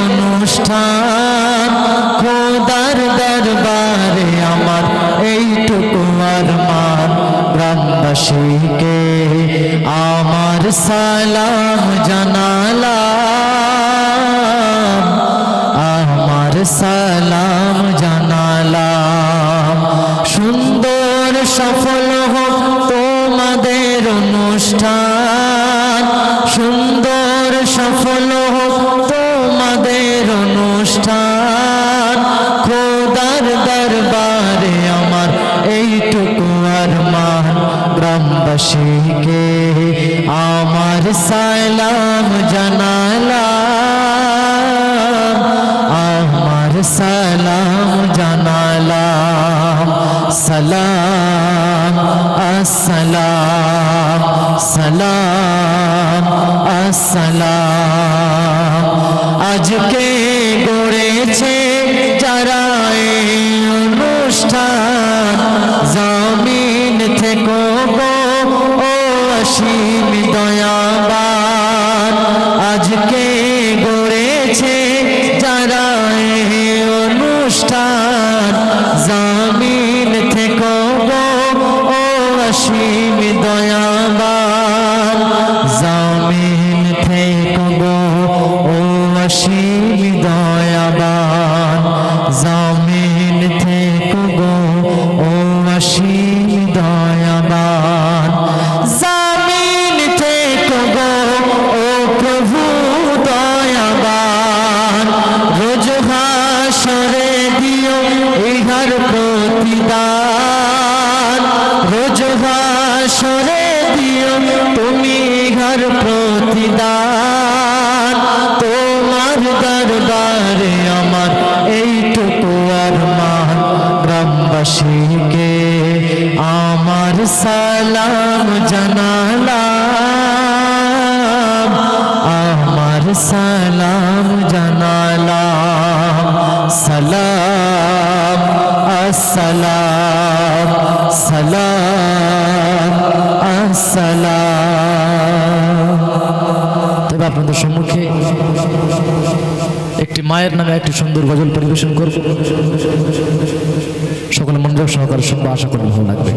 অনুষ্ঠান খোদার দরবারে আমার এইটুকু আরমান গ্রামবাসীকে আমার সালাম জানালাম আমার সালাম জানালাম সুন্দর সফল হোক তোমাদের অনুষ্ঠান সুন্দর সফল হোক তোমাদের অনুষ্ঠান খোদার দরবারে আমার এইটুকু আরমান গ্রামবাসীকে আমার সালাম জানালাম আমার সালাম জানালাম সালাম আসসালাম সালাম আসসালাম আজকে গড়েছে যারা এই অনুষ্ঠান জমিন থেকে গো ও অসীম দয়াবান আজকে গড়েছে যারা এই অনুষ্ঠান জমিন থেকে গো ও অসীম দয়াবান জমিন থেকে গো ও অসীম দয়াবান জমিন থেকে গো ও অসীম দয়াবান জমিন থেকে গো ও প্রভু দয়াবান রোজ হাসরে দিও ইহার প্রতিদান রোজ হাসরে দিও তুমি ইহার প্রতিদান তোমার দরবারে আমার এইটুকু আরমান গ্রামবাসীকে আমার সালাম জানালাম আমার সালাম জানালাম সালাম আসসালাম সালাম আসসালাম তবে আপনাদের সম্মুখে একটি মায়ের নামে একটি সুন্দর গজল পরিবেশন করব সকলে মনোযোগ সহকারে শুনবো আশা করি ভালো লাগবে